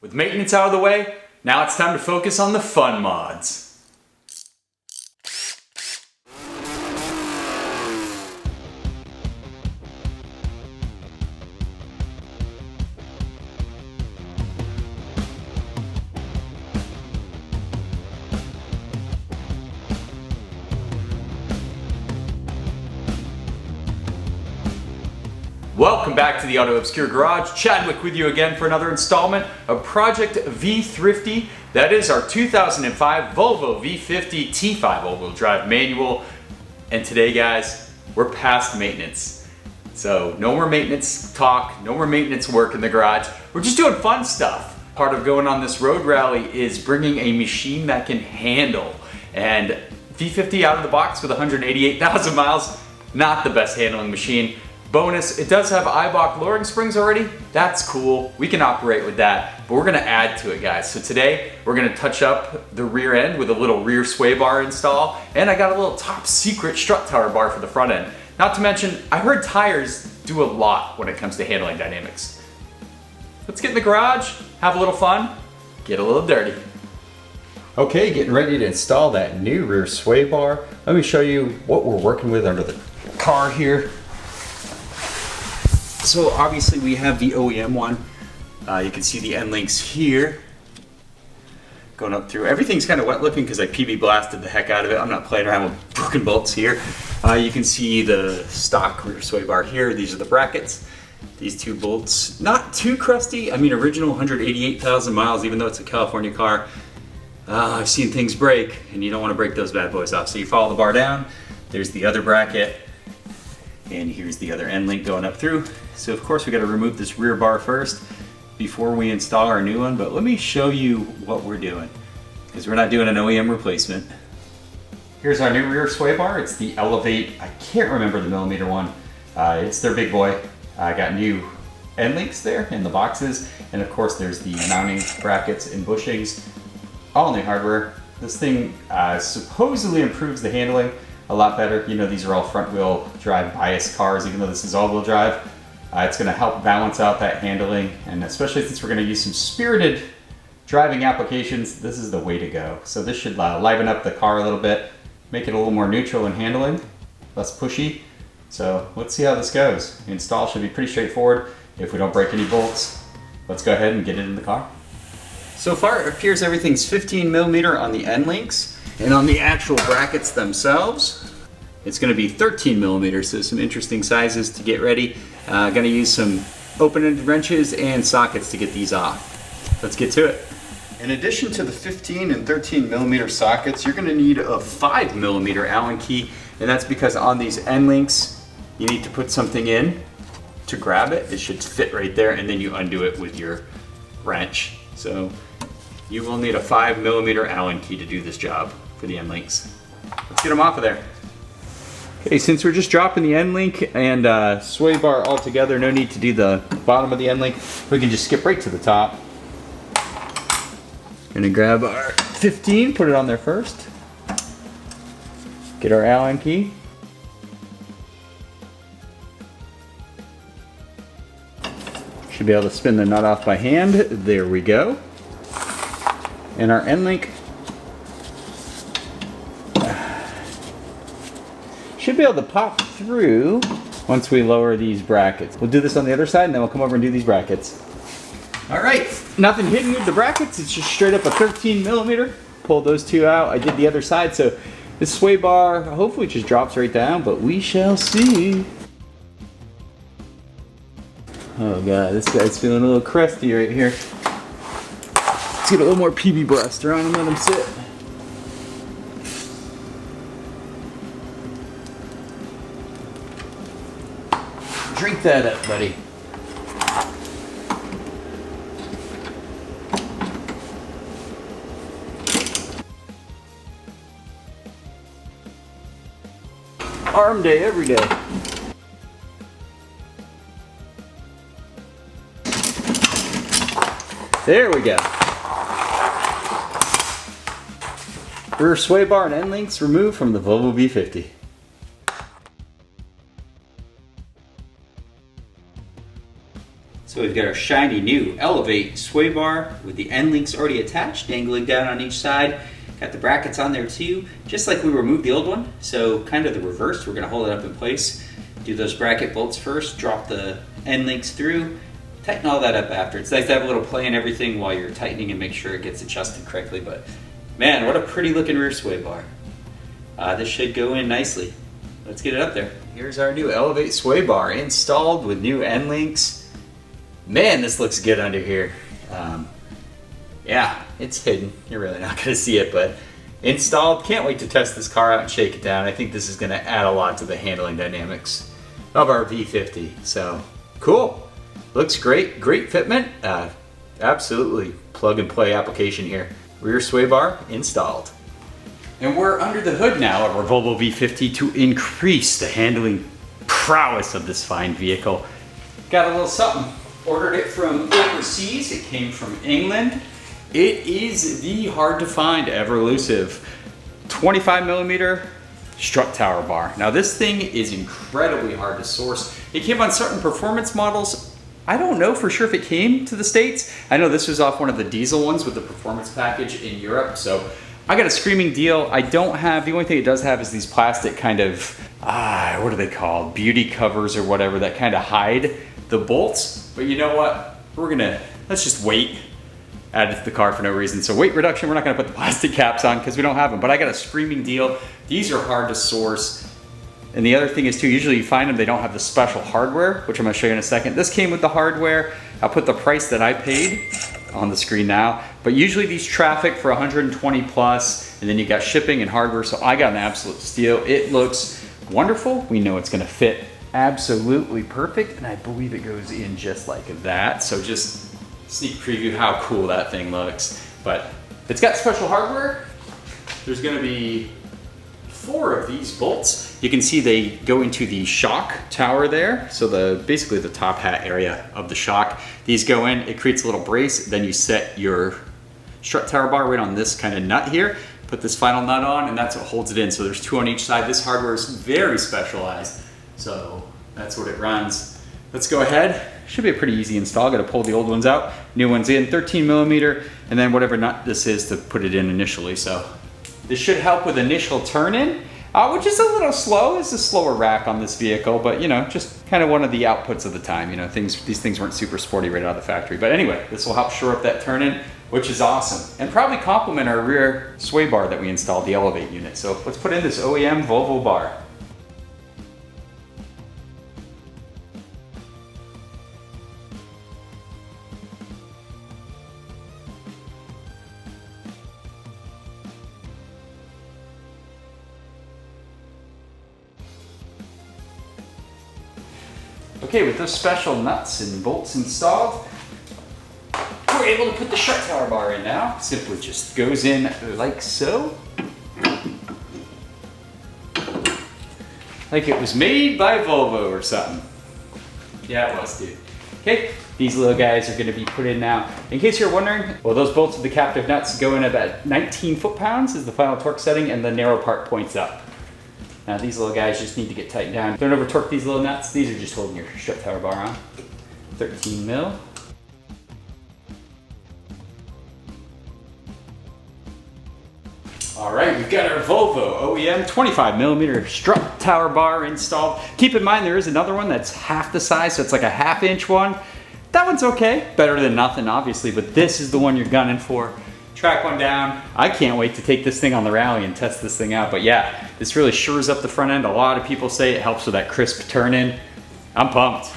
With maintenance out of the way, now it's time to focus on the fun mods. Welcome back to the Auto Obscure Garage. Chadwick with you again for another installment of Project V50. That is our 2005 Volvo V50 T5 all-wheel drive manual. And today, guys, we're past maintenance. So no more maintenance talk, no more maintenance work in the garage. We're just doing fun stuff. Part of going on this road rally is bringing a machine that can handle. And V50 out of the box with 188,000 miles, not the best handling machine. Bonus, it does have Eibach lowering springs already. That's cool. We can operate with that, but we're gonna add to it, guys. So today, we're gonna touch up the rear end with a little rear sway bar install, and I got a little top secret strut tower bar for the front end. Not to mention, I heard tires do a lot when it comes to handling dynamics. Let's get in the garage, have a little fun, get a little dirty. Okay, getting ready to install that new rear sway bar. Let me show you what we're working with under the car here. So obviously we have the OEM one. You can see the end links here going up through. Everything's kind of wet looking because I PB blasted the heck out of it. I'm not playing around with broken bolts here. You can see the stock rear sway bar here. These are the brackets. These two bolts, not too crusty. I mean, original 188,000 miles, even though it's a California car. I've seen things break, and you don't want to break those bad boys off. So you follow the bar down. There's the other bracket. And here's the other end link going up through. So of course we got to remove this rear bar first before we install our new one, but let me show you what we're doing, because we're not doing an OEM replacement. Here's our new rear sway bar. It's the Elevate, I can't remember the millimeter one. It's their big boy. I got new end links there in the boxes, and of course there's the mounting brackets and bushings, all new hardware. This thing supposedly improves the handling a lot better. You know, these are all front wheel drive bias cars, even though this is all wheel drive. It's gonna help balance out that handling, and especially since we're gonna use some spirited driving applications, this is the way to go. So this should liven up the car a little bit, make it a little more neutral in handling, less pushy. So let's see how this goes. The install should be pretty straightforward if we don't break any bolts. Let's go ahead and get it in the car. So far it appears everything's 15 millimeter on the end links. And on the actual brackets themselves, it's going to be 13 millimeters, so some interesting sizes to get ready. Going to use some open-ended wrenches and sockets to get these off. Let's get to it. In addition to the 15 and 13 millimeter sockets, you're going to need a 5 millimeter Allen key, and that's because on these end links, you need to put something in to grab it. It should fit right there, and then you undo it with your wrench. So you will need a 5 millimeter Allen key to do this job for the end links. Let's get them off of there. Okay, since we're just dropping the end link and sway bar all together, no need to do the bottom of the end link. We can just skip right to the top. Gonna grab our 15, put it on there first. Get our Allen key. Should be able to spin the nut off by hand. There we go. And our end link should be able to pop through once we lower these brackets. We'll do this on the other side, and then we'll come over and do these brackets. All right, nothing hidden with the brackets. It's just straight up a 13 millimeter. Pull those two out. I did the other side, so this sway bar hopefully just drops right down, but we shall see. Oh God, this guy's feeling a little crusty right here. Let's get a little more PB blaster on him, let him sit. Drink that up, buddy. Arm day every day. There we go. Rear sway bar and end links removed from the Volvo V50. So we've got our shiny new Elevate sway bar with the end links already attached, dangling down on each side. Got the brackets on there too, just like we removed the old one. So kind of the reverse, we're gonna hold it up in place, do those bracket bolts first, drop the end links through, tighten all that up after. It's nice to have a little play in everything while you're tightening and make sure it gets adjusted correctly, but man, what a pretty looking rear sway bar. This should go in nicely. Let's get it up there. Here's our new Elevate sway bar installed with new end links. Man, this looks good under here. Yeah, it's hidden. You're really not gonna see it, but installed. Can't wait to test this car out and shake it down. I think this is gonna add a lot to the handling dynamics of our V50. So, cool. Looks great, great fitment. Absolutely plug and play application here. Rear sway bar installed. And we're under the hood now of our Volvo V50 to increase the handling prowess of this fine vehicle. Got a little something. Ordered it from overseas. It came from England. It is the hard to find, ever elusive 25mm strut tower bar. Now this thing is incredibly hard to source. It came on certain performance models. I don't know for sure if it came to the States. I know this was off one of the diesel ones with the performance package in Europe. So I got a screaming deal. I don't have, the only thing it does have is these plastic kind of, what are they called? Beauty covers or whatever that kind of hide the bolts. But you know what? Let's just wait. Add it to the car for no reason. So weight reduction, we're not gonna put the plastic caps on because we don't have them, but I got a screaming deal. These are hard to source. And the other thing is too, usually you find them, they don't have the special hardware, which I'm gonna show you in a second. This came with the hardware. I'll put the price that I paid on the screen now, but usually these traffic for 120 plus, and then you got shipping and hardware, so I got an absolute steal. It looks wonderful. We know it's gonna fit absolutely perfect, and I believe it goes in just like that. So just sneak preview how cool that thing looks. But it's got special hardware. There's gonna be 4 of these bolts. You can see they go into the shock tower there. So basically the top hat area of the shock. These go in, it creates a little brace, then you set your strut tower bar right on this kind of nut here. Put this final nut on, and that's what holds it in. So there's 2 on each side. This hardware is very specialized. So that's what it runs. Let's go ahead. Should be a pretty easy install. Got to pull the old ones out, new ones in, 13mm, and then whatever nut this is to put it in initially. So this should help with initial turn-in, which is a little slow. It's a slower rack on this vehicle, but you know, just kind of one of the outputs of the time. You know, these things weren't super sporty right out of the factory. But anyway, this will help shore up that turn-in, which is awesome, and probably complement our rear sway bar that we installed, the Elevate unit. So let's put in this OEM Volvo bar. Okay, with those special nuts and bolts installed, we're able to put the strut tower bar in now. Simply just goes in like so. Like it was made by Volvo or something. Yeah, it was, dude. Okay, these little guys are gonna be put in now. In case you're wondering, well, those bolts with the captive nuts go in about 19 foot-pounds is the final torque setting, and the narrow part points up. Now these little guys just need to get tightened down. Don't over torque these little nuts. These are just holding your strut tower bar on. 13mm. All right, we've got our Volvo OEM 25mm strut tower bar installed. Keep in mind there is another one that's half the size, so it's like a 1/2 inch one. That one's okay, better than nothing obviously, but this is the one you're gunning for. Track one down. I can't wait to take this thing on the rally and test this thing out. But yeah, this really shores up the front end. A lot of people say it helps with that crisp turn in. I'm pumped.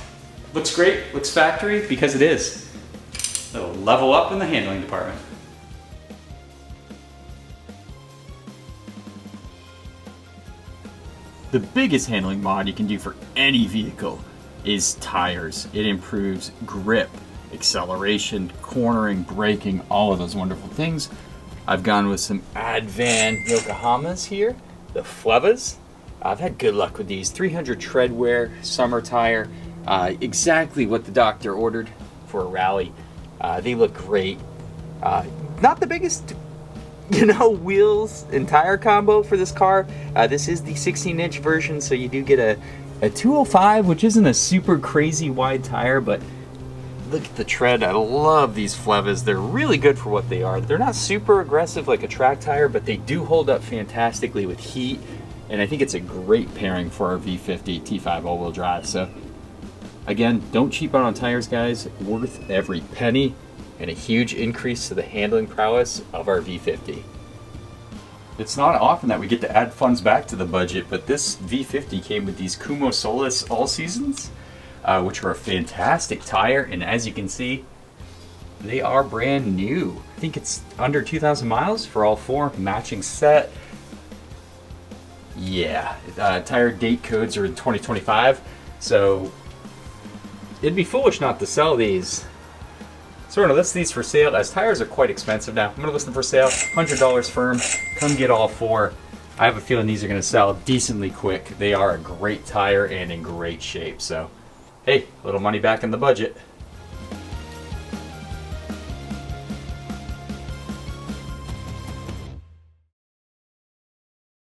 Looks great, looks factory, because it is. It'll level up in the handling department. The biggest handling mod you can do for any vehicle is tires. It improves grip, acceleration, cornering, braking, all of those wonderful things. I've gone with some Advan Yokohamas here, the Flevas. I've had good luck with these. 300 tread wear, summer tire, exactly what the doctor ordered for a rally. They look great. Not the biggest, wheels and tire combo for this car. This is the 16-inch version, so you do get a 205, which isn't a super crazy wide tire, but Look at the tread. I love these Flevas. They're really good for what they are. They're not super aggressive like a track tire, but they do hold up fantastically with heat. And I think it's a great pairing for our V50 T5 all-wheel drive. So again, don't cheap out on tires, guys. Worth every penny, and a huge increase to the handling prowess of our V50. It's not often that we get to add funds back to the budget, but this V50 came with these Kumo Solus All Seasons, which are a fantastic tire, and as you can see, they are brand new. I think it's under 2,000 miles for all four, matching set. Yeah, tire date codes are in 2025, so it'd be foolish not to sell these. So we're gonna list these for sale, as tires are quite expensive now. I'm gonna list them for sale, $100 firm. Come get all four. I have a feeling these are gonna sell decently quick. They are a great tire and in great shape. So, hey, a little money back in the budget.